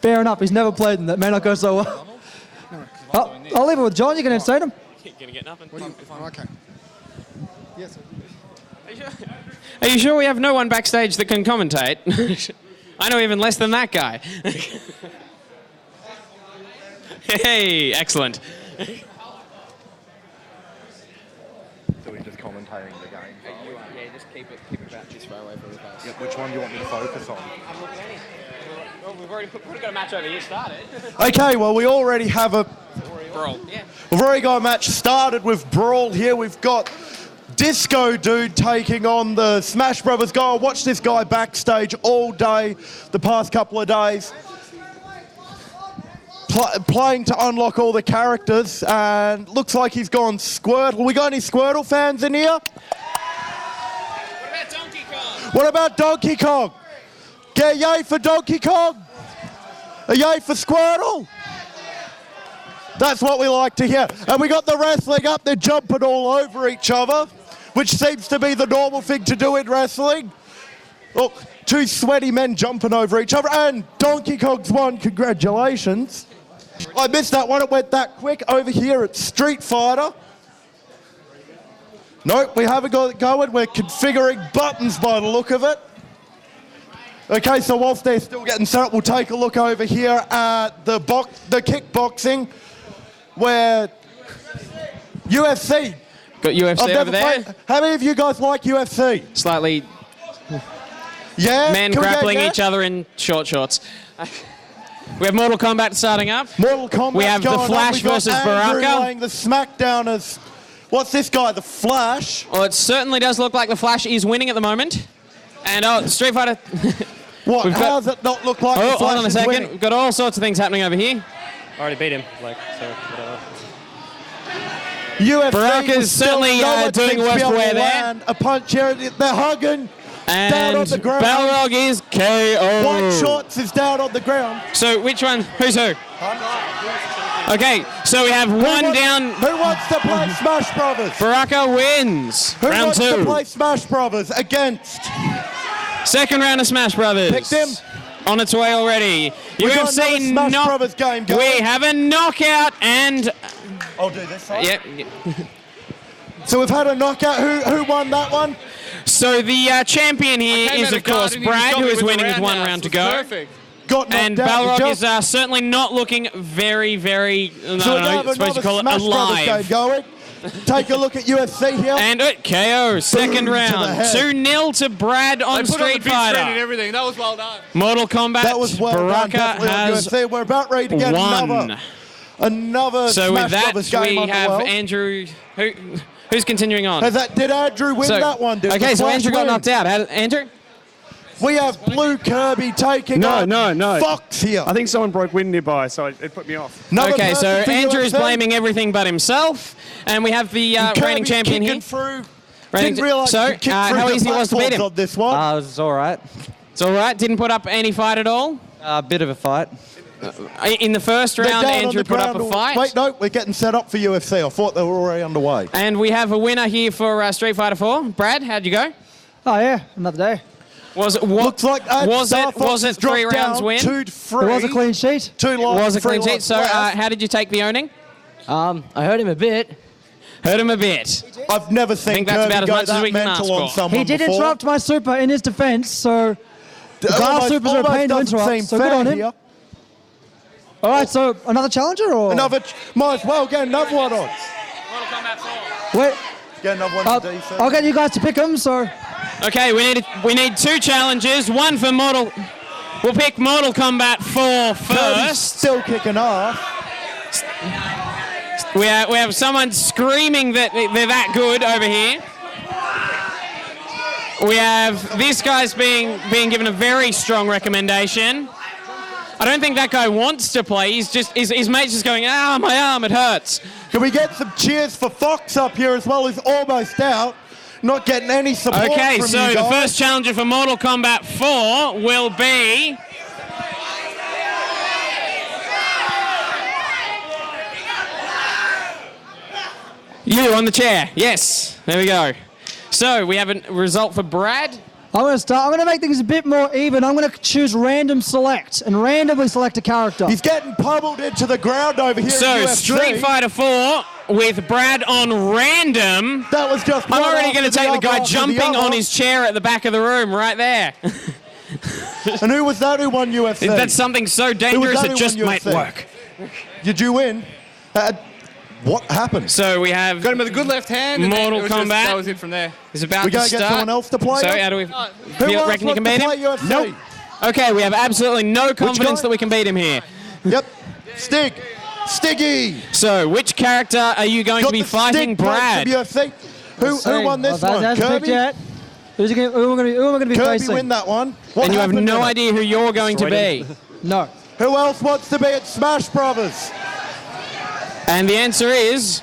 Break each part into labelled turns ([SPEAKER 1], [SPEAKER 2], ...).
[SPEAKER 1] Fair enough. He's never played them. That may not go so well. I'll leave it with John. You can entertain him.
[SPEAKER 2] Gonna get nothing.
[SPEAKER 3] Okay. Yes.
[SPEAKER 2] Are you sure we have no one backstage that can commentate? I know even less than that guy. Hey, excellent.
[SPEAKER 4] So we're just commentating the game.
[SPEAKER 2] Yeah, just keep it about this far away from the face.
[SPEAKER 4] Yep, which one do you want me to focus on?
[SPEAKER 2] Well, we've already got a match over here started.
[SPEAKER 4] Okay, well, we already have a...
[SPEAKER 2] Brawl, yeah.
[SPEAKER 4] We've already got a match started with Brawl here. We've got Disco Dude taking on the Smash Brothers guy. I watched this guy backstage all day, the past couple of days, playing to unlock all the characters, and looks like he's gone Squirtle. We got any Squirtle fans in here?
[SPEAKER 2] What about Donkey Kong?
[SPEAKER 4] What about Donkey Kong? Get yay for Donkey Kong? A yay for Squirtle? That's what we like to hear. And we got the wrestling up, they're jumping all over each other, which seems to be the normal thing to do in wrestling. Look, two sweaty men jumping over each other, and Donkey Kong's won, congratulations. I missed that one, it went that quick. Over here at Street Fighter. Nope, we haven't got it going. We're configuring buttons by the look of it. Okay, so whilst they're still getting set up, we'll take a look over here at the kickboxing, where UFC.
[SPEAKER 2] Got UFC over there.
[SPEAKER 4] How many of you guys like UFC?
[SPEAKER 2] Slightly.
[SPEAKER 4] Yeah?
[SPEAKER 2] Men grappling each other in short shorts. We have Mortal Kombat starting up.
[SPEAKER 4] Mortal Kombat.
[SPEAKER 2] We have the Flash versus Baraka.
[SPEAKER 4] Laying the smackdown as... What's this guy, the Flash?
[SPEAKER 2] Well, it certainly does look like the Flash is winning at the moment. And Street Fighter...
[SPEAKER 4] What? How does it not look like the Flash
[SPEAKER 2] hold on a second.
[SPEAKER 4] winning?
[SPEAKER 2] We've got all sorts of things happening over here.
[SPEAKER 5] I already beat him, so whatever.
[SPEAKER 4] UFC
[SPEAKER 2] Baraka's certainly doing worse for wear there.
[SPEAKER 4] A punch here, they're hugging. Down on
[SPEAKER 2] And
[SPEAKER 4] the ground.
[SPEAKER 2] Balrog is KO.
[SPEAKER 4] White Shorts is down on the ground.
[SPEAKER 2] So which one? Who's who? Okay, so we have one down.
[SPEAKER 4] Who wants to play Smash Brothers?
[SPEAKER 2] Baraka wins.
[SPEAKER 4] Who
[SPEAKER 2] round
[SPEAKER 4] wants
[SPEAKER 2] two.
[SPEAKER 4] to play Smash Brothers against?
[SPEAKER 2] Second round of Smash Brothers.
[SPEAKER 4] Picked him.
[SPEAKER 2] On its way already.
[SPEAKER 4] We got another Smash Brothers game going.
[SPEAKER 2] We have a knockout and...
[SPEAKER 4] I'll do this side.
[SPEAKER 2] Yep.
[SPEAKER 4] So we've had a knockout. Who won that one?
[SPEAKER 2] So the champion here is, of course, Brad, who is winning with one round to go.
[SPEAKER 5] Perfect.
[SPEAKER 4] Got knocked
[SPEAKER 2] And
[SPEAKER 4] out.
[SPEAKER 2] Balrog is certainly not looking very, very... I
[SPEAKER 4] So we
[SPEAKER 2] don't know,
[SPEAKER 4] have
[SPEAKER 2] I suppose you call it
[SPEAKER 4] Smash Brothers game
[SPEAKER 2] alive.
[SPEAKER 4] going. Take a look at UFC here.
[SPEAKER 2] And KO, second
[SPEAKER 4] Boom to the
[SPEAKER 2] round.
[SPEAKER 4] head.
[SPEAKER 2] 2-0 to Brad on
[SPEAKER 5] They put on the
[SPEAKER 2] Street
[SPEAKER 5] big screen and
[SPEAKER 2] Fighter.
[SPEAKER 5] everything. That was well done.
[SPEAKER 2] Mortal Kombat,
[SPEAKER 4] That was well done,
[SPEAKER 2] Baraka
[SPEAKER 4] definitely on
[SPEAKER 2] has
[SPEAKER 4] UFC. We're about ready to get
[SPEAKER 2] won.
[SPEAKER 4] another
[SPEAKER 2] So
[SPEAKER 4] Smash
[SPEAKER 2] with that,
[SPEAKER 4] Brothers game
[SPEAKER 2] we
[SPEAKER 4] on the
[SPEAKER 2] have
[SPEAKER 4] well.
[SPEAKER 2] Andrew... Who's continuing on?
[SPEAKER 4] Did Andrew win that one? Did
[SPEAKER 2] Okay,
[SPEAKER 4] the
[SPEAKER 2] so
[SPEAKER 4] Flash
[SPEAKER 2] Andrew got
[SPEAKER 4] win?
[SPEAKER 2] knocked out. Andrew?
[SPEAKER 4] We have Blue Kirby taking on
[SPEAKER 6] No.
[SPEAKER 4] Fox here.
[SPEAKER 6] I think someone broke wind nearby, so it put me off.
[SPEAKER 4] Another
[SPEAKER 2] Okay, so
[SPEAKER 4] person for
[SPEAKER 2] Andrew is
[SPEAKER 4] UFC.
[SPEAKER 2] blaming everything but himself. And we have the reigning
[SPEAKER 4] Kirby's
[SPEAKER 2] champion
[SPEAKER 4] kicking
[SPEAKER 2] here.
[SPEAKER 4] Through.
[SPEAKER 2] Reigning
[SPEAKER 4] Didn't realise
[SPEAKER 2] so,
[SPEAKER 4] you could kick through
[SPEAKER 2] how
[SPEAKER 4] the
[SPEAKER 2] easy it was to beat him?
[SPEAKER 4] platforms on this one.
[SPEAKER 1] It's all right.
[SPEAKER 2] It's all right. Didn't put up any fight at all.
[SPEAKER 1] A bit of a fight.
[SPEAKER 2] In the first
[SPEAKER 4] They're
[SPEAKER 2] round,
[SPEAKER 4] down on
[SPEAKER 2] Andrew
[SPEAKER 4] the
[SPEAKER 2] put up
[SPEAKER 4] ground.
[SPEAKER 2] a fight.
[SPEAKER 4] Wait, no, we're getting set up for UFC. I thought they were already underway.
[SPEAKER 2] And we have a winner here for Street Fighter 4. Brad, how'd you go?
[SPEAKER 1] Oh, yeah. Another day.
[SPEAKER 2] Was it
[SPEAKER 4] Looks like
[SPEAKER 2] was it 3 rounds win?
[SPEAKER 4] 2-3.
[SPEAKER 1] It was a clean sheet.
[SPEAKER 4] Two lines,
[SPEAKER 2] Was a
[SPEAKER 4] three
[SPEAKER 2] clean sheet.
[SPEAKER 4] lines
[SPEAKER 2] So
[SPEAKER 4] left.
[SPEAKER 2] how did you take the owning?
[SPEAKER 1] I heard him a bit.
[SPEAKER 2] Heard him a bit.
[SPEAKER 4] I've never seen
[SPEAKER 2] think that's
[SPEAKER 4] Kirby
[SPEAKER 2] about as
[SPEAKER 4] go
[SPEAKER 2] much as
[SPEAKER 4] that
[SPEAKER 2] we can
[SPEAKER 4] mental
[SPEAKER 2] ask
[SPEAKER 4] on
[SPEAKER 2] for.
[SPEAKER 4] someone
[SPEAKER 1] He did
[SPEAKER 4] before.
[SPEAKER 1] interrupt my super in his defense, so the glass
[SPEAKER 4] Almost-
[SPEAKER 1] supers are a pain to
[SPEAKER 4] almost doesn't
[SPEAKER 1] interrupt,
[SPEAKER 4] seem
[SPEAKER 1] so good
[SPEAKER 4] fair
[SPEAKER 1] on him.
[SPEAKER 4] here.
[SPEAKER 1] All right, so another challenger or?
[SPEAKER 4] Might as well get another one on.
[SPEAKER 2] Mortal Kombat 4.
[SPEAKER 1] Wait,
[SPEAKER 4] Get another one to DC.
[SPEAKER 1] I'll get you guys to pick him, so.
[SPEAKER 2] Okay, we need two challenges. One for Mortal... We'll pick Mortal Kombat 4
[SPEAKER 4] Kirby's
[SPEAKER 2] first.
[SPEAKER 4] still kicking off.
[SPEAKER 2] We have someone screaming that they're that good over here. We have this guy's being given a very strong recommendation. I don't think that guy wants to play. His mate's just going, my arm, it hurts.
[SPEAKER 4] Can we get some cheers for Fox up here as well? He's almost out. Not getting any support
[SPEAKER 2] Okay,
[SPEAKER 4] from
[SPEAKER 2] so
[SPEAKER 4] you
[SPEAKER 2] the
[SPEAKER 4] guys.
[SPEAKER 2] first challenger for Mortal Kombat 4 will be... You on the chair. Yes, there we go. So we have a result for Brad.
[SPEAKER 1] I'm going to start. I'm going to make things a bit more even. I'm going to choose random select and randomly select a character.
[SPEAKER 4] He's getting pummeled into the ground over here.
[SPEAKER 2] So,
[SPEAKER 4] in UFC.
[SPEAKER 2] Street Fighter 4 with Brad on random.
[SPEAKER 4] That was just.
[SPEAKER 2] I'm already going to take the guy jumping on his chair at the back of the room right there.
[SPEAKER 4] And who was that who won UFC?
[SPEAKER 2] That's something so dangerous it just might work.
[SPEAKER 4] Did you win? What happened?
[SPEAKER 2] So we have
[SPEAKER 5] Got him with a good left hand.
[SPEAKER 2] Mortal
[SPEAKER 5] and then
[SPEAKER 2] Kombat.
[SPEAKER 5] that was it from there.
[SPEAKER 2] Is about
[SPEAKER 4] We
[SPEAKER 2] to
[SPEAKER 4] gotta
[SPEAKER 2] start.
[SPEAKER 4] get someone else to play.
[SPEAKER 2] So how do we
[SPEAKER 4] Who else
[SPEAKER 2] reckon you can beat
[SPEAKER 4] wants to
[SPEAKER 2] him?
[SPEAKER 4] play UFC?
[SPEAKER 2] Nope. Okay, we have absolutely no confidence
[SPEAKER 4] guy?
[SPEAKER 2] that we can beat him here.
[SPEAKER 4] Yep. Stiggy.
[SPEAKER 2] So which character are you going to be fighting, Brad?
[SPEAKER 4] UFC. Who won this one?
[SPEAKER 1] That's picked
[SPEAKER 4] Kirby?
[SPEAKER 1] yet. Who am I going to be
[SPEAKER 4] Kirby
[SPEAKER 1] facing?
[SPEAKER 4] win that one. What
[SPEAKER 2] And you have
[SPEAKER 4] happened
[SPEAKER 2] no
[SPEAKER 4] in it?
[SPEAKER 2] idea who you're going to be.
[SPEAKER 1] No.
[SPEAKER 4] Who else wants to be at Smash Brothers?
[SPEAKER 2] And the answer is...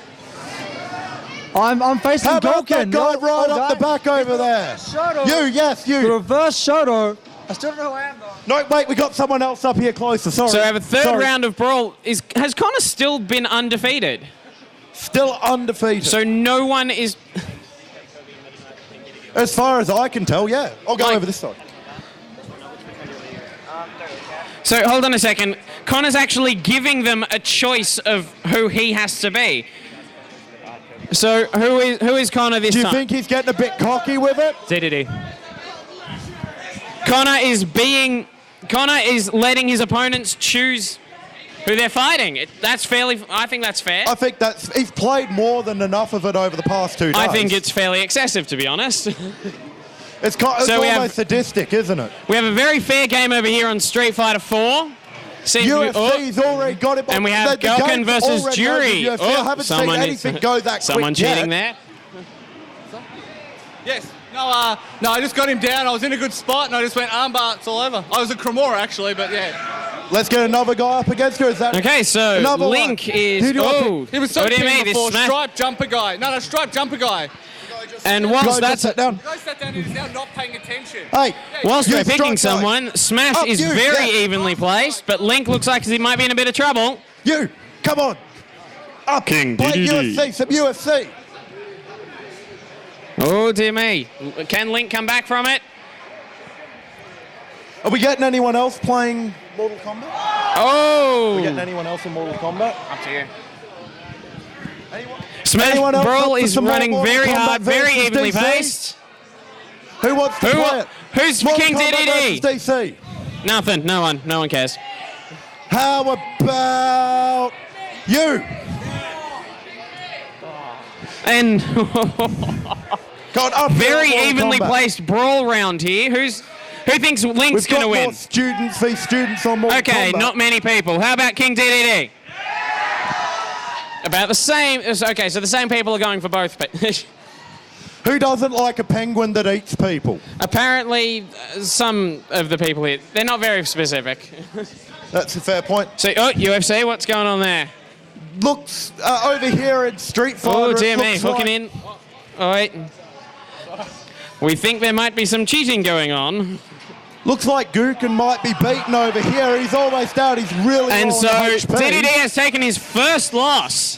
[SPEAKER 1] I'm facing
[SPEAKER 4] How about that
[SPEAKER 1] Golkin.
[SPEAKER 4] guy right up the back over there?
[SPEAKER 1] Shoto.
[SPEAKER 4] You.
[SPEAKER 1] The reverse Shoto. I still don't know who I am, though.
[SPEAKER 4] No, wait, we got someone else up here closer. Sorry.
[SPEAKER 2] So we have a third
[SPEAKER 4] Sorry.
[SPEAKER 2] round of Brawl. Has Connor still been undefeated?
[SPEAKER 4] Still undefeated.
[SPEAKER 2] So no one is...
[SPEAKER 4] As far as I can tell, yeah. I'll go over this side.
[SPEAKER 2] So hold on a second. Connor's actually giving them a choice of who he has to be. So who is Connor this
[SPEAKER 4] Do you
[SPEAKER 2] time?
[SPEAKER 4] think he's getting a bit cocky with it?
[SPEAKER 5] DDD.
[SPEAKER 2] Connor is letting his opponents choose who they're fighting. I think that's fair.
[SPEAKER 4] I think he's played more than enough of it over the past 2 days.
[SPEAKER 2] I think it's fairly excessive, to be honest.
[SPEAKER 4] It's
[SPEAKER 2] So we have-
[SPEAKER 4] almost sadistic, isn't it?
[SPEAKER 2] We have a very fair game over here on Street Fighter 4.
[SPEAKER 4] UFC's already got it.
[SPEAKER 2] And we have
[SPEAKER 4] the
[SPEAKER 2] Galkin
[SPEAKER 4] game's
[SPEAKER 2] versus
[SPEAKER 4] already
[SPEAKER 2] Jury.
[SPEAKER 4] over. UFC. I haven't seen anything go that
[SPEAKER 2] Someone
[SPEAKER 4] quick
[SPEAKER 2] cheating
[SPEAKER 4] yet.
[SPEAKER 2] there.
[SPEAKER 5] Yes. No, I just got him down. I was in a good spot, and I just went armbar. It's all over. I was a Cremora, actually, but yeah.
[SPEAKER 4] Let's get another guy up against her. Is that
[SPEAKER 2] Okay, so
[SPEAKER 4] another
[SPEAKER 2] Link
[SPEAKER 4] one?
[SPEAKER 2] is...
[SPEAKER 4] Who do I
[SPEAKER 2] Oh,
[SPEAKER 5] He was so
[SPEAKER 2] what do you
[SPEAKER 5] keen
[SPEAKER 2] mean? This
[SPEAKER 5] before.
[SPEAKER 2] smash...
[SPEAKER 5] Stripe jumper guy. No, stripe jumper guy.
[SPEAKER 2] And whilst
[SPEAKER 4] Guy,
[SPEAKER 2] that's...
[SPEAKER 4] sit down.
[SPEAKER 5] The guy sat down and he's now not paying attention.
[SPEAKER 4] Hey,
[SPEAKER 2] Whilst
[SPEAKER 4] you
[SPEAKER 2] we're picking
[SPEAKER 4] strike guy.
[SPEAKER 2] someone, Smash
[SPEAKER 4] Up
[SPEAKER 2] is
[SPEAKER 4] you,
[SPEAKER 2] very
[SPEAKER 4] yeah.
[SPEAKER 2] evenly placed, but Link looks like he might be in a bit of trouble.
[SPEAKER 4] You, come on. Up,
[SPEAKER 2] King
[SPEAKER 4] play
[SPEAKER 2] DDD.
[SPEAKER 4] UFC, some UFC.
[SPEAKER 2] Oh, dear me. Can Link come back from it?
[SPEAKER 4] Are we getting anyone else playing Mortal Kombat?
[SPEAKER 2] Oh!
[SPEAKER 4] Are we getting anyone else in Mortal Kombat?
[SPEAKER 2] Up to you.
[SPEAKER 4] Anyone?
[SPEAKER 2] Smash
[SPEAKER 4] Anyone else up
[SPEAKER 2] Brawl
[SPEAKER 4] for
[SPEAKER 2] is
[SPEAKER 4] some more
[SPEAKER 2] running
[SPEAKER 4] Mortal
[SPEAKER 2] very
[SPEAKER 4] Kombat
[SPEAKER 2] hard, very
[SPEAKER 4] versus
[SPEAKER 2] evenly
[SPEAKER 4] DC?
[SPEAKER 2] paced.
[SPEAKER 4] Who wants to play it?
[SPEAKER 2] Who's
[SPEAKER 4] Mortal
[SPEAKER 2] King
[SPEAKER 4] Kombat
[SPEAKER 2] DDD?
[SPEAKER 4] versus DC.
[SPEAKER 2] Nothing. No one cares.
[SPEAKER 4] How about you?
[SPEAKER 2] And
[SPEAKER 4] God, up
[SPEAKER 2] very
[SPEAKER 4] here in Mortal
[SPEAKER 2] evenly
[SPEAKER 4] Kombat.
[SPEAKER 2] placed brawl round here. Who thinks Link's
[SPEAKER 4] We've got
[SPEAKER 2] going to
[SPEAKER 4] more
[SPEAKER 2] win?
[SPEAKER 4] students v students on Mortal
[SPEAKER 2] Okay,
[SPEAKER 4] Kombat.
[SPEAKER 2] not many people. How about King DDD? About the same. Okay, so the same people are going for both.
[SPEAKER 4] Who doesn't like a penguin that eats people?
[SPEAKER 2] Apparently, some of the people here, they're not very specific.
[SPEAKER 4] That's a fair point.
[SPEAKER 2] So, UFC, what's going on there?
[SPEAKER 4] Looks over here in Street Fighter.
[SPEAKER 2] Oh,
[SPEAKER 4] it
[SPEAKER 2] dear me,
[SPEAKER 4] looks
[SPEAKER 2] hooking
[SPEAKER 4] like-
[SPEAKER 2] in. Oh, wait. We think there might be some cheating going on.
[SPEAKER 4] Looks like Gookin might be beaten over here. He's almost out. He's really
[SPEAKER 2] And
[SPEAKER 4] low on
[SPEAKER 2] so,
[SPEAKER 4] HP.
[SPEAKER 2] DDD has taken his first loss.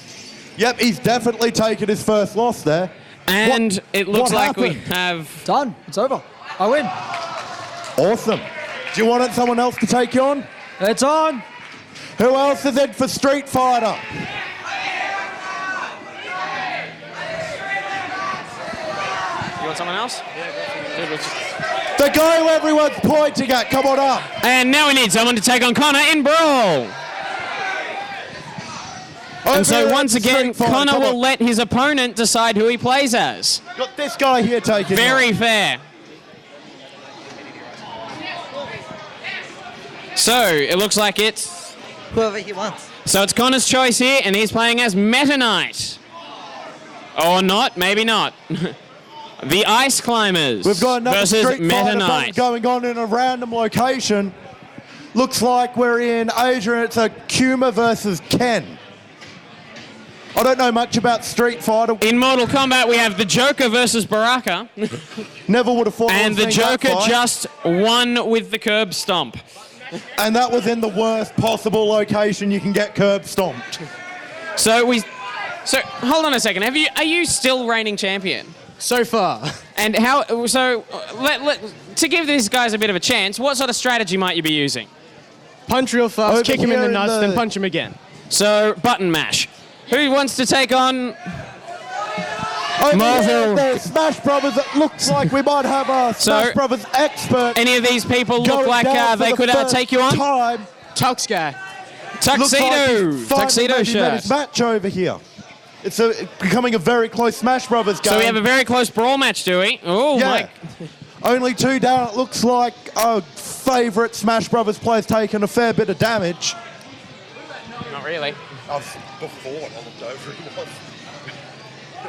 [SPEAKER 4] Yep, he's definitely taken his first loss there.
[SPEAKER 2] And
[SPEAKER 4] What-
[SPEAKER 2] it looks
[SPEAKER 4] what
[SPEAKER 2] like we
[SPEAKER 4] happened?
[SPEAKER 2] have...
[SPEAKER 1] Done. It's over. I win.
[SPEAKER 4] Awesome. Do you want someone else to take you on?
[SPEAKER 1] It's on.
[SPEAKER 4] Who else is in for Street Fighter?
[SPEAKER 2] You want someone else?
[SPEAKER 4] The guy who everyone's pointing at. Come on up.
[SPEAKER 2] And now we need someone to take on Connor in Brawl.
[SPEAKER 4] Over
[SPEAKER 2] And so
[SPEAKER 4] here
[SPEAKER 2] once
[SPEAKER 4] at Street
[SPEAKER 2] again,
[SPEAKER 4] Fighter.
[SPEAKER 2] Connor
[SPEAKER 4] Come
[SPEAKER 2] will
[SPEAKER 4] on.
[SPEAKER 2] let his opponent decide who he plays as.
[SPEAKER 4] Got this guy here taking
[SPEAKER 2] Very
[SPEAKER 4] on.
[SPEAKER 2] fair. So, it looks like it's...
[SPEAKER 7] Whoever he wants.
[SPEAKER 2] So it's Connor's choice here, and he's playing as Meta Knight. Or not, maybe not. The Ice Climbers
[SPEAKER 4] We've got another
[SPEAKER 2] versus
[SPEAKER 4] Street
[SPEAKER 2] Meta
[SPEAKER 4] Fighter battle
[SPEAKER 2] Knight.
[SPEAKER 4] going on in a random location. Looks like we're in Asia and it's a Kuma versus Ken. I don't know much about Street Fighter.
[SPEAKER 2] In Mortal Kombat, we have the Joker versus Baraka.
[SPEAKER 4] Never would have thought
[SPEAKER 2] And
[SPEAKER 4] I
[SPEAKER 2] the
[SPEAKER 4] would see that
[SPEAKER 2] Joker
[SPEAKER 4] fight.
[SPEAKER 2] just won with the curb stomp.
[SPEAKER 4] And that was in the worst possible location you can get curb stomped.
[SPEAKER 2] So hold on a second. Are you still reigning champion?
[SPEAKER 3] So far.
[SPEAKER 2] And how? So, to give these guys a bit of a chance, what sort of strategy might you be using?
[SPEAKER 7] Punch real fast,
[SPEAKER 4] Over
[SPEAKER 7] kick him in
[SPEAKER 4] here
[SPEAKER 7] the
[SPEAKER 4] in
[SPEAKER 7] nuts,
[SPEAKER 4] the-
[SPEAKER 7] then punch him again.
[SPEAKER 2] So, button mash. Who wants to take on?
[SPEAKER 4] Over
[SPEAKER 2] Marvel.
[SPEAKER 4] here, the Smash Brothers, it looks like we might have a Smash
[SPEAKER 2] So,
[SPEAKER 4] Brothers expert.
[SPEAKER 2] Any of these people look
[SPEAKER 4] going
[SPEAKER 2] like
[SPEAKER 4] down for
[SPEAKER 2] they
[SPEAKER 4] the
[SPEAKER 2] could
[SPEAKER 4] first
[SPEAKER 2] take you on?
[SPEAKER 4] Time.
[SPEAKER 7] Tux guy.
[SPEAKER 4] Looks like
[SPEAKER 2] Tuxedo.
[SPEAKER 4] he's finally
[SPEAKER 2] Tuxedo
[SPEAKER 4] made
[SPEAKER 2] shirt.
[SPEAKER 4] his match over here. It's becoming a very close Smash Brothers game.
[SPEAKER 2] So we have a very close brawl match, do we? Oh,
[SPEAKER 4] yeah.
[SPEAKER 2] my.
[SPEAKER 4] Only 2 down. It looks like our favourite Smash Brothers player's taken a fair bit of damage.
[SPEAKER 2] Not really.
[SPEAKER 4] Before I looked over, he was.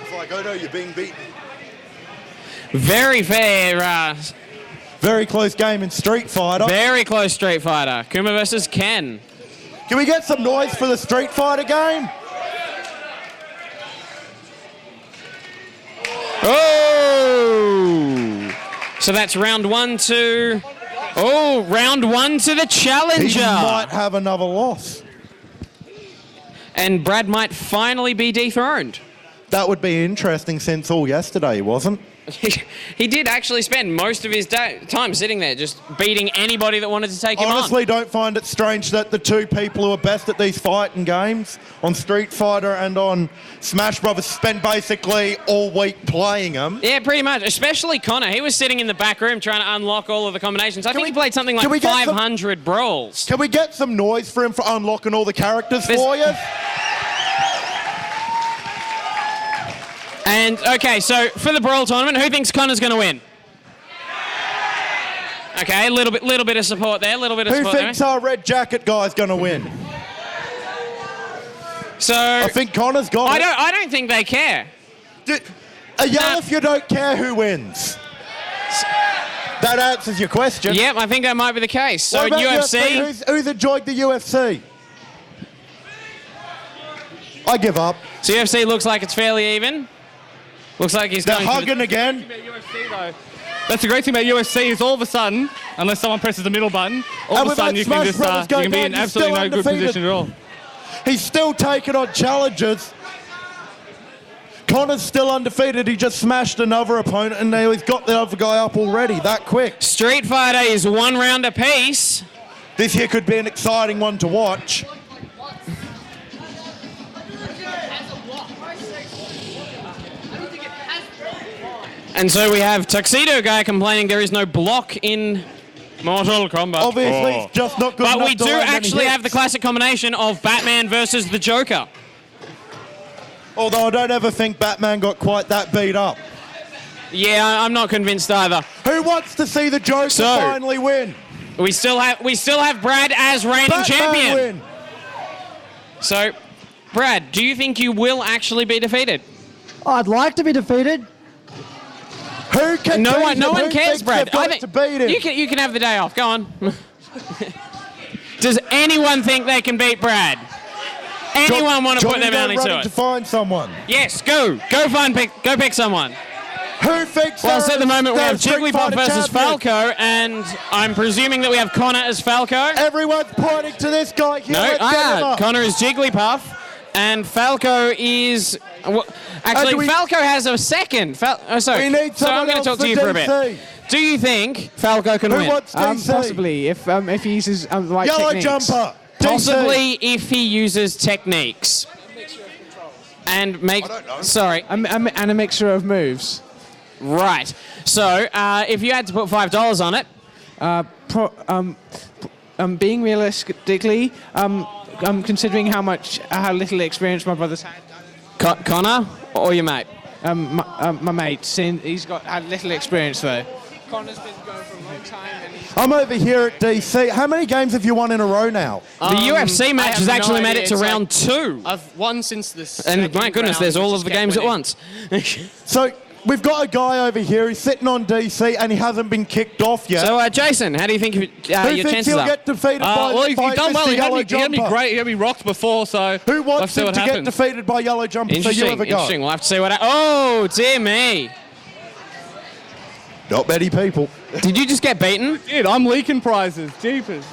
[SPEAKER 4] It's like, oh no, you're being beaten.
[SPEAKER 2] Very fair.
[SPEAKER 4] Very close game in Street Fighter.
[SPEAKER 2] Very close Street Fighter. Kuma versus Ken.
[SPEAKER 4] Can we get some noise for the Street Fighter game?
[SPEAKER 2] Oh! So that's round 1 to... Oh, round 1 to the challenger.
[SPEAKER 4] He might have another loss.
[SPEAKER 2] And Brad might finally be dethroned.
[SPEAKER 4] That would be interesting since all yesterday, wasn't?
[SPEAKER 2] He did actually spend most of his time sitting there just beating anybody that wanted to take him
[SPEAKER 4] Honestly, don't find it strange that the two people who are best at these fighting games, on Street Fighter and on Smash Brothers, spend basically all week playing them.
[SPEAKER 2] Yeah, pretty much. Especially Connor. He was sitting in the back room trying to unlock all of the combinations. I think he played something like
[SPEAKER 4] can we get
[SPEAKER 2] 500 brawls.
[SPEAKER 4] Can we get some noise for him for unlocking all the characters for you?
[SPEAKER 2] And, okay, so for the Brawl Tournament, who thinks Connor's going to win? Okay, a little bit of support there,
[SPEAKER 4] Who thinks our red jacket guy's going to win?
[SPEAKER 2] So,
[SPEAKER 4] I think Connor's got it.
[SPEAKER 2] I don't think they care.
[SPEAKER 4] Yell if you don't care who wins. That answers your question.
[SPEAKER 2] Yep, I think that might be the case. So
[SPEAKER 4] What
[SPEAKER 2] in
[SPEAKER 4] about
[SPEAKER 2] UFC,
[SPEAKER 4] who's enjoyed the UFC? I give up.
[SPEAKER 2] so UFC looks like it's fairly even. Looks like he's
[SPEAKER 4] They're
[SPEAKER 2] going
[SPEAKER 4] hugging again.
[SPEAKER 5] UFC though. That's the great thing about UFC is all of a sudden, unless someone presses the middle button, all
[SPEAKER 4] And
[SPEAKER 5] of a
[SPEAKER 4] with
[SPEAKER 5] sudden
[SPEAKER 4] that
[SPEAKER 5] you can
[SPEAKER 4] Smash
[SPEAKER 5] just
[SPEAKER 4] Brothers
[SPEAKER 5] you
[SPEAKER 4] going
[SPEAKER 5] can be
[SPEAKER 4] down,
[SPEAKER 5] in
[SPEAKER 4] you're
[SPEAKER 5] absolutely
[SPEAKER 4] still
[SPEAKER 5] no good
[SPEAKER 4] undefeated.
[SPEAKER 5] position at all.
[SPEAKER 4] He's still taking on challenges. Connor's still undefeated. He just smashed another opponent and now he's got the other guy up already that quick.
[SPEAKER 2] Street Fighter is 1 round apiece.
[SPEAKER 4] This here could be an exciting one to watch.
[SPEAKER 2] And so we have Tuxedo Guy complaining there is no block in Mortal Kombat.
[SPEAKER 4] Obviously, it's just not good
[SPEAKER 2] But
[SPEAKER 4] enough
[SPEAKER 2] we
[SPEAKER 4] to
[SPEAKER 2] do
[SPEAKER 4] land any
[SPEAKER 2] actually have the
[SPEAKER 4] hits.
[SPEAKER 2] classic combination of Batman versus the Joker.
[SPEAKER 4] Although I don't ever think Batman got quite that beat up.
[SPEAKER 2] Yeah, I'm not convinced either.
[SPEAKER 4] Who wants to see the Joker
[SPEAKER 2] So-
[SPEAKER 4] finally win?
[SPEAKER 2] We still have Brad as reigning
[SPEAKER 4] Batman
[SPEAKER 2] champion.
[SPEAKER 4] win.
[SPEAKER 2] So, Brad, do you think you will actually be defeated?
[SPEAKER 1] I'd like to be defeated.
[SPEAKER 4] Who can
[SPEAKER 2] No
[SPEAKER 4] beat
[SPEAKER 2] one
[SPEAKER 4] him? Who
[SPEAKER 2] cares,
[SPEAKER 4] thinks
[SPEAKER 2] Brad.
[SPEAKER 4] they've got it to beat him?
[SPEAKER 2] You can have the day off. Go on. Does anyone think they can beat Brad? Anyone want to put their money to
[SPEAKER 4] to
[SPEAKER 2] it?
[SPEAKER 4] find someone.
[SPEAKER 2] Yes, go pick someone.
[SPEAKER 4] Who thinks
[SPEAKER 2] Well, so at the moment we
[SPEAKER 4] they're
[SPEAKER 2] have
[SPEAKER 4] Street
[SPEAKER 2] Jigglypuff
[SPEAKER 4] Fighter
[SPEAKER 2] versus
[SPEAKER 4] champion?
[SPEAKER 2] Falco, and I'm presuming that we have Connor as Falco.
[SPEAKER 4] Everyone's pointing to this guy here.
[SPEAKER 2] No,
[SPEAKER 4] Let's get him up.
[SPEAKER 2] Connor is Jigglypuff, and Falco is... Actually,
[SPEAKER 4] do we-
[SPEAKER 2] Falco has a second. Sorry.
[SPEAKER 4] We need
[SPEAKER 2] So I'm
[SPEAKER 4] someone
[SPEAKER 2] going to
[SPEAKER 4] else
[SPEAKER 2] talk to
[SPEAKER 4] for
[SPEAKER 2] you for a bit.
[SPEAKER 4] DC.
[SPEAKER 2] Do you think Falco can
[SPEAKER 4] Who
[SPEAKER 2] win?
[SPEAKER 4] wants DC?
[SPEAKER 7] Possibly, if he uses the right
[SPEAKER 4] Yellow
[SPEAKER 7] techniques.
[SPEAKER 4] jumper. DC.
[SPEAKER 2] Possibly if he uses techniques. And make... Sorry.
[SPEAKER 7] And a mixture of moves.
[SPEAKER 2] Right. So, if you had to put $5 on it...
[SPEAKER 7] Being realistically, considering how little experience my brother's had.
[SPEAKER 2] Connor or your mate?
[SPEAKER 7] My mate, he's had little experience though. Connor's been going for a long time. And
[SPEAKER 4] I'm over here at DC. How many games have you won in a row now?
[SPEAKER 2] The UFC match has actually made it to
[SPEAKER 5] It's
[SPEAKER 2] round 2.
[SPEAKER 5] I've won since this.
[SPEAKER 2] And my goodness, there's all of the games at once.
[SPEAKER 4] So we've got a guy over here. He's sitting on DC and he hasn't been kicked off yet.
[SPEAKER 2] So, Jason, how do you think
[SPEAKER 4] Who
[SPEAKER 2] your
[SPEAKER 4] thinks
[SPEAKER 2] chances
[SPEAKER 4] he'll
[SPEAKER 2] are?
[SPEAKER 4] get defeated by,
[SPEAKER 5] Well, he's
[SPEAKER 4] by
[SPEAKER 5] done well.
[SPEAKER 4] Mr.
[SPEAKER 5] He
[SPEAKER 4] Yellow
[SPEAKER 5] had me
[SPEAKER 4] Jumper?
[SPEAKER 5] great. He had me rocked before, so
[SPEAKER 4] Who
[SPEAKER 5] we'll
[SPEAKER 4] wants
[SPEAKER 5] see
[SPEAKER 4] him
[SPEAKER 5] what
[SPEAKER 4] to get
[SPEAKER 5] happens.
[SPEAKER 4] defeated by Yellow Jumper? So you
[SPEAKER 2] Interesting,
[SPEAKER 4] have a go.
[SPEAKER 2] interesting. We'll have to see what... Oh, dear me.
[SPEAKER 4] Not many people.
[SPEAKER 2] Did you just get beaten?
[SPEAKER 5] Dude, I'm leaking prizes. Jeepers.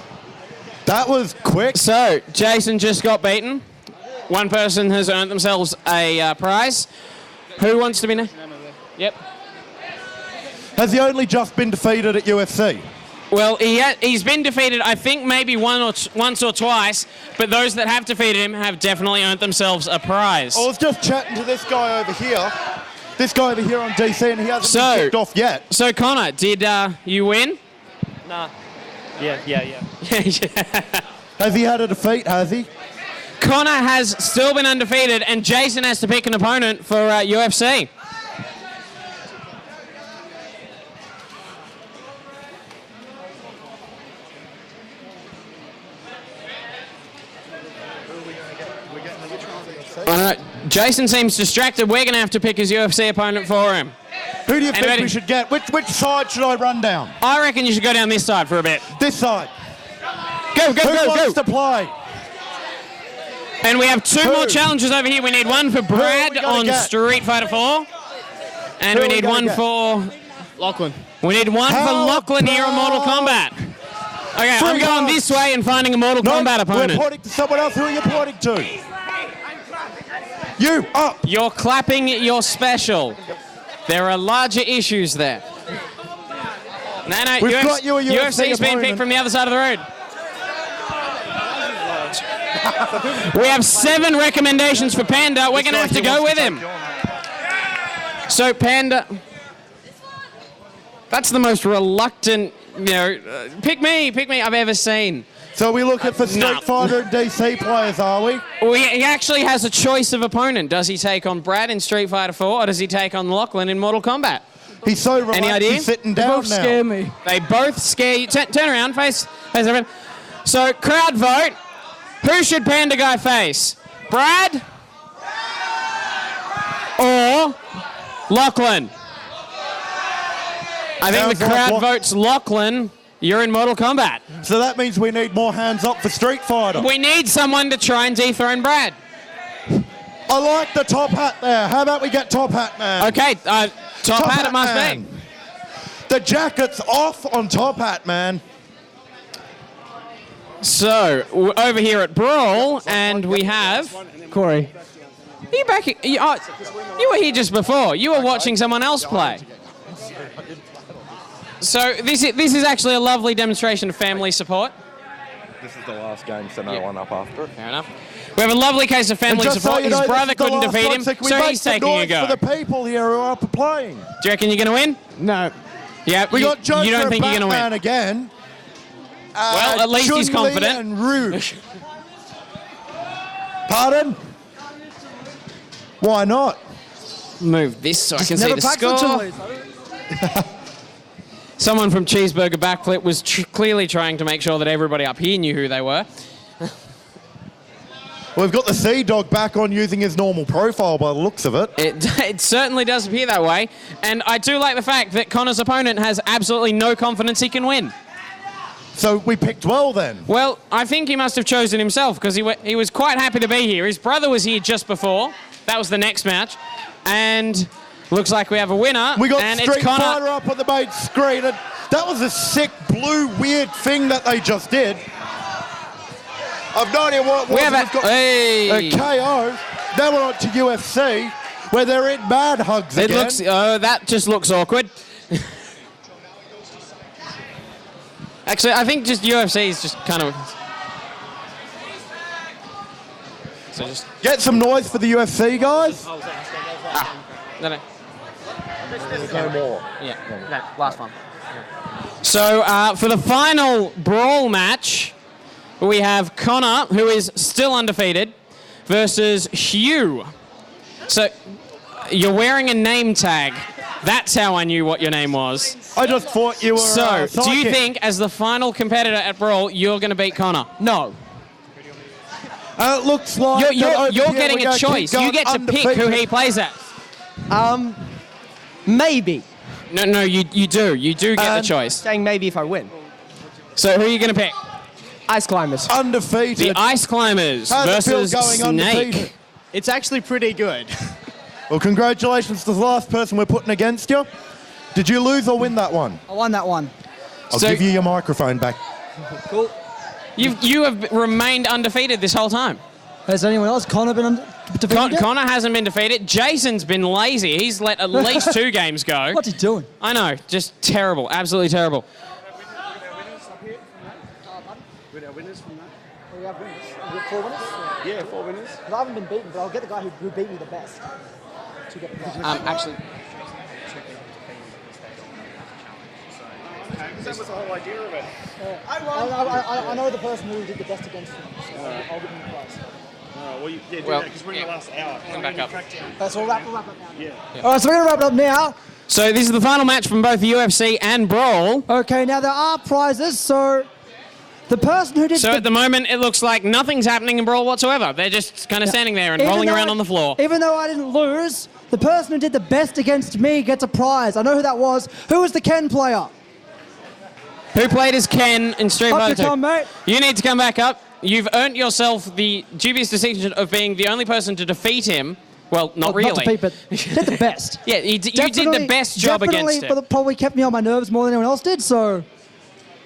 [SPEAKER 4] That was quick.
[SPEAKER 2] So, Jason just got beaten. One person has earned themselves a prize. Who wants to be next? Yep.
[SPEAKER 4] Has he only just been defeated at UFC?
[SPEAKER 2] Well, he's been defeated, I think, maybe once or twice, but those that have defeated him have definitely earned themselves a prize.
[SPEAKER 4] I was just chatting to this guy over here. This guy over here on DC, and he hasn't been kicked off yet.
[SPEAKER 2] So, Connor, did you win?
[SPEAKER 8] Nah. Yeah.
[SPEAKER 4] Has he had a defeat, has he?
[SPEAKER 2] Connor has still been undefeated, and Jason has to pick an opponent for UFC. I don't know. Jason seems distracted. We're going to have to pick his UFC opponent for him.
[SPEAKER 4] Who do you think we should get? Which side should I run down?
[SPEAKER 2] I reckon you should go down this side for a bit.
[SPEAKER 4] This side.
[SPEAKER 2] Go.
[SPEAKER 4] Who wants to play?
[SPEAKER 2] And we have two more challenges over here. We need one for Brad on Street Fighter 4. And we need one for
[SPEAKER 5] Lachlan.
[SPEAKER 2] We need one for Lachlan here on Mortal Kombat. Okay, I'm going this way and finding a Mortal Kombat opponent.
[SPEAKER 4] We're pointing to someone else. Who are you pointing to? You up.
[SPEAKER 2] You're clapping your special. There are larger issues there. No,
[SPEAKER 4] We've got you a
[SPEAKER 2] UFC's been picked from the other side of the road. We have 7 recommendations for Panda. We're going to have to go with him. So, Panda, that's the most reluctant, pick me I've ever seen.
[SPEAKER 4] So we looking for Street Fighter and DC players, are we?
[SPEAKER 2] He actually has a choice of opponent. Does he take on Brad in Street Fighter 4 or does he take on Lachlan in Mortal Kombat?
[SPEAKER 4] He's so relaxed.
[SPEAKER 2] Any idea?
[SPEAKER 4] He's sitting down now.
[SPEAKER 1] They both scare me.
[SPEAKER 2] They both scare you. Turn around, face everyone. So, crowd vote. Who should Panda Guy face? Brad? Or Lachlan? I think the crowd votes Lachlan. You're in Mortal Kombat.
[SPEAKER 4] So that means we need more hands up for Street Fighter.
[SPEAKER 2] We need someone to try and dethrone Brad.
[SPEAKER 4] I like the top hat there. How about we get top hat man?
[SPEAKER 2] Okay, top hat it must
[SPEAKER 4] man.
[SPEAKER 2] be.
[SPEAKER 4] The jacket's off on top hat man.
[SPEAKER 2] So, over here at Brawl, and we have...
[SPEAKER 1] Corey.
[SPEAKER 2] Are you back? You were here just before. You were watching someone else play. So this is actually a lovely demonstration of family support.
[SPEAKER 9] This is the last game, so no one up after it.
[SPEAKER 2] Fair enough. We have a lovely case of family support. His brother couldn't defeat him, so he's taking a go.
[SPEAKER 4] For the people here who are up playing.
[SPEAKER 2] Do you reckon you're going to win?
[SPEAKER 7] No.
[SPEAKER 2] Yeah.
[SPEAKER 4] We got Joker
[SPEAKER 2] you don't think
[SPEAKER 4] and
[SPEAKER 2] you're going to
[SPEAKER 4] Batman
[SPEAKER 2] win?
[SPEAKER 4] again.
[SPEAKER 2] Well, at least he's
[SPEAKER 4] Chun-Li
[SPEAKER 2] confident.
[SPEAKER 4] And Rouge. Pardon? Why not?
[SPEAKER 2] Move this so I can see the score. Someone from Cheeseburger Backflip was clearly trying to make sure that everybody up here knew who they were.
[SPEAKER 4] We've got the Sea Dog back on using his normal profile by the looks of it.
[SPEAKER 2] It certainly does appear that way. And I do like the fact that Connor's opponent has absolutely no confidence he can win.
[SPEAKER 4] So we picked well then.
[SPEAKER 2] Well, I think he must have chosen himself because he was quite happy to be here. His brother was here just before. That was the next match. And looks like we have a winner.
[SPEAKER 4] We got
[SPEAKER 2] and
[SPEAKER 4] Street
[SPEAKER 2] it's Connor.
[SPEAKER 4] Fighter up on the main screen. And that was a sick blue weird thing that they just did. I've no idea what it was.
[SPEAKER 2] We have
[SPEAKER 4] a KO. Now we're on to UFC where they're in mad hugs again.
[SPEAKER 2] That just looks awkward. Actually, I think just UFC is just kind of... So just...
[SPEAKER 4] Get some noise for the UFC, guys.
[SPEAKER 2] No.
[SPEAKER 9] There's no more.
[SPEAKER 2] Yeah, no, last one. So, for the final Brawl match, we have Connor, who is still undefeated, versus Hugh. So, you're wearing a name tag. That's how I knew what your name was.
[SPEAKER 4] I just thought you were
[SPEAKER 2] So, do you
[SPEAKER 4] psychic.
[SPEAKER 2] think, as the final competitor at Brawl, you're going to beat Connor?
[SPEAKER 1] No.
[SPEAKER 4] It looks like...
[SPEAKER 2] You're getting a choice. You get to pick who he plays at.
[SPEAKER 1] Maybe.
[SPEAKER 2] No, you do. You do get the choice.
[SPEAKER 1] Saying maybe if I win.
[SPEAKER 2] So, who are you going to pick?
[SPEAKER 1] Ice Climbers.
[SPEAKER 4] Undefeated.
[SPEAKER 2] The Ice Climbers
[SPEAKER 4] How's it feel
[SPEAKER 2] versus
[SPEAKER 4] going
[SPEAKER 2] Snake.
[SPEAKER 4] undefeated?
[SPEAKER 7] It's actually pretty good.
[SPEAKER 4] Well, congratulations to the last person we're putting against you. Did you lose or win that one?
[SPEAKER 1] I won that one.
[SPEAKER 4] I'll give you your microphone back.
[SPEAKER 1] Cool.
[SPEAKER 2] You have remained undefeated this whole time.
[SPEAKER 1] Has anyone else? Connor been defeated yet?
[SPEAKER 2] Connor hasn't been defeated. Jason's been lazy. He's let at least 2 games go.
[SPEAKER 1] What's he doing?
[SPEAKER 2] I know, just terrible, absolutely terrible.
[SPEAKER 6] With our winners from that?
[SPEAKER 1] We have winners. We have 4 winners?
[SPEAKER 6] Yeah, 4 winners.
[SPEAKER 1] I haven't been beaten, but I'll get the guy who beat me the best to get the prize.
[SPEAKER 2] Actually,
[SPEAKER 6] That was the whole idea of it.
[SPEAKER 1] I know the person who did the best against him, so I'll give him the prize.
[SPEAKER 6] Well, do
[SPEAKER 2] Well,
[SPEAKER 6] that because we're in the last hour.
[SPEAKER 2] come back up.
[SPEAKER 1] So we'll wrap it up now.
[SPEAKER 6] Yeah.
[SPEAKER 1] All right, so we're going to wrap it up now.
[SPEAKER 2] So this is the final match from both UFC and Brawl.
[SPEAKER 1] Okay, now there are prizes, so the person who did
[SPEAKER 2] So at the moment, it looks like nothing's happening in Brawl whatsoever. They're just kind of standing there and
[SPEAKER 1] Even
[SPEAKER 2] rolling
[SPEAKER 1] though
[SPEAKER 2] around on the floor.
[SPEAKER 1] Even though I didn't lose, the person who did the best against me gets a prize. I know who that was. Who was the Ken player?
[SPEAKER 2] Who played as Ken in Street
[SPEAKER 1] Up
[SPEAKER 2] Fighter
[SPEAKER 1] you
[SPEAKER 2] 2?
[SPEAKER 1] come, mate.
[SPEAKER 2] You need to come back up. You've earned yourself the dubious distinction of being the only person to defeat him. Well, not really.
[SPEAKER 1] Not defeat, but did the best.
[SPEAKER 2] Yeah, you did the best job against him.
[SPEAKER 1] But probably kept me on my nerves more than anyone else did, so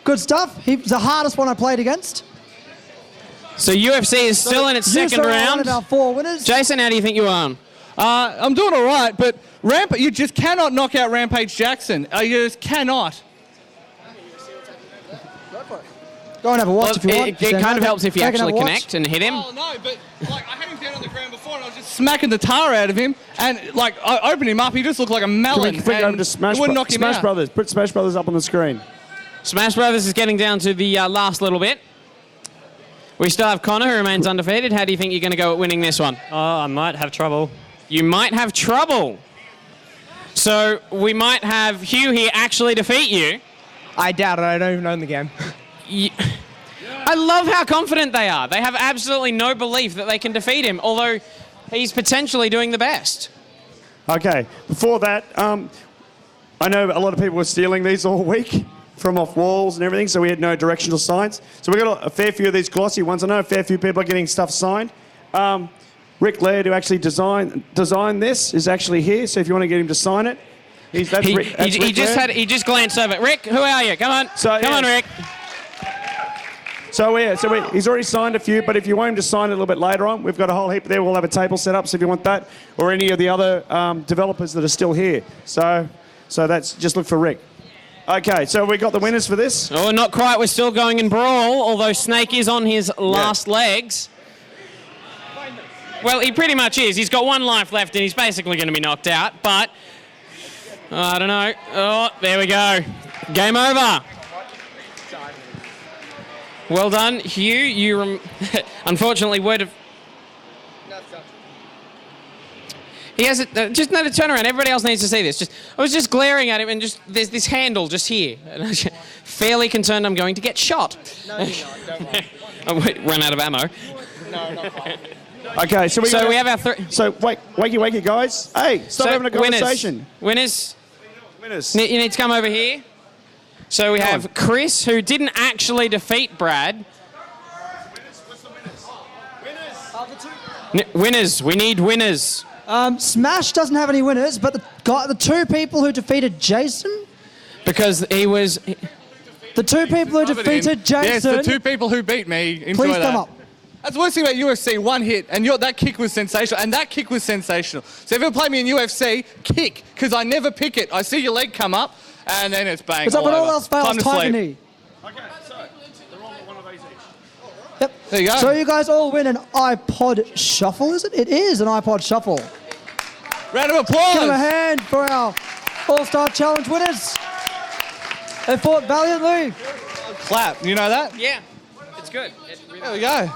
[SPEAKER 1] good stuff. He was the hardest one I played against.
[SPEAKER 2] So UFC is still in its second round.
[SPEAKER 1] Our 4 winners.
[SPEAKER 2] Jason, how do you think you are?
[SPEAKER 5] I'm doing all right, but you just cannot knock out Rampage Jackson. You just cannot.
[SPEAKER 1] Go and have a watch if you want.
[SPEAKER 2] It kind of helps if you actually connect and hit him.
[SPEAKER 5] Oh no, but like I had him down on the ground before, and I was just smacking the tar out of him, and like I opened him up, he just looked like a melon.
[SPEAKER 6] Can we go
[SPEAKER 5] and
[SPEAKER 6] to Smash,
[SPEAKER 5] it wouldn't knock him
[SPEAKER 6] Smash
[SPEAKER 5] out.
[SPEAKER 6] Brothers? Put Smash Brothers up on the screen.
[SPEAKER 2] Smash Brothers is getting down to the last little bit. We still have Connor, who remains undefeated. How do you think you're going to go at winning this one?
[SPEAKER 8] I might have trouble.
[SPEAKER 2] You might have trouble. So we might have Hugh here actually defeat you.
[SPEAKER 7] I doubt it. I don't even own the game.
[SPEAKER 2] I love how confident they are. They have absolutely no belief that they can defeat him, although he's potentially doing the best.
[SPEAKER 6] Okay, before that, I know a lot of people were stealing these all week from off walls and everything, so we had no directional signs. So we got a fair few of these glossy ones. I know a fair few people are getting stuff signed. Rick Laird, who actually designed this, is actually here, so if you want to get him to sign it,
[SPEAKER 2] He just glanced over. Rick, who are you? Come on. Come on, Rick.
[SPEAKER 6] He's already signed a few, but if you want him to sign it a little bit later on, we've got a whole heap there. We'll have a table set up, so if you want that, or any of the other developers that are still here. So that's just look for Rick. Okay, so we got the winners for this.
[SPEAKER 2] Oh, not quite. We're still going in Brawl, although Snake is on his last legs. Well, he pretty much is. He's got 1 life left, and he's basically going to be knocked out, but I don't know. Oh, there we go. Game over. Well done, Hugh. You unfortunately would have. He has just another turnaround. Everybody else needs to see this. I was just glaring at him, and there's this handle just here. And I'm fairly concerned I'm going to get shot.
[SPEAKER 7] No, you're not. Don't worry.
[SPEAKER 2] Run out of ammo.
[SPEAKER 7] No, not quite.
[SPEAKER 6] Okay, so we
[SPEAKER 2] have our 3.
[SPEAKER 6] So wakey, guys. Hey, stop having a conversation.
[SPEAKER 2] Winners.
[SPEAKER 6] Winners.
[SPEAKER 2] You need to come over here. So we have Chris, who didn't actually defeat Brad. Winners. We need winners.
[SPEAKER 1] Smash doesn't have any winners, but the 2 people who defeated Jason?
[SPEAKER 2] Because he was...
[SPEAKER 1] The 2 people who defeated Jason...
[SPEAKER 5] Yes, the 2 people who beat me. Enjoy
[SPEAKER 1] Please
[SPEAKER 5] that.
[SPEAKER 1] come up.
[SPEAKER 5] That's the worst thing about UFC, 1 hit, and that kick was sensational, and that kick was sensational. So if you ever play me in UFC, kick, because I never pick it. I see your leg come up, and then it's bang.
[SPEAKER 1] It's up when all else fails,
[SPEAKER 5] Time to
[SPEAKER 1] Tiger
[SPEAKER 5] sleep.
[SPEAKER 1] knee.
[SPEAKER 6] Okay, so they're all one of these each.
[SPEAKER 1] Yep.
[SPEAKER 5] There you go.
[SPEAKER 1] So you guys all win an iPod Shuffle, is it? It is an iPod Shuffle.
[SPEAKER 5] Round of
[SPEAKER 1] Give them a
[SPEAKER 5] applause.
[SPEAKER 1] hand for our All-Star Challenge winners. They fought valiantly.
[SPEAKER 5] Clap. You know that?
[SPEAKER 2] Yeah, it's good.
[SPEAKER 5] There we go.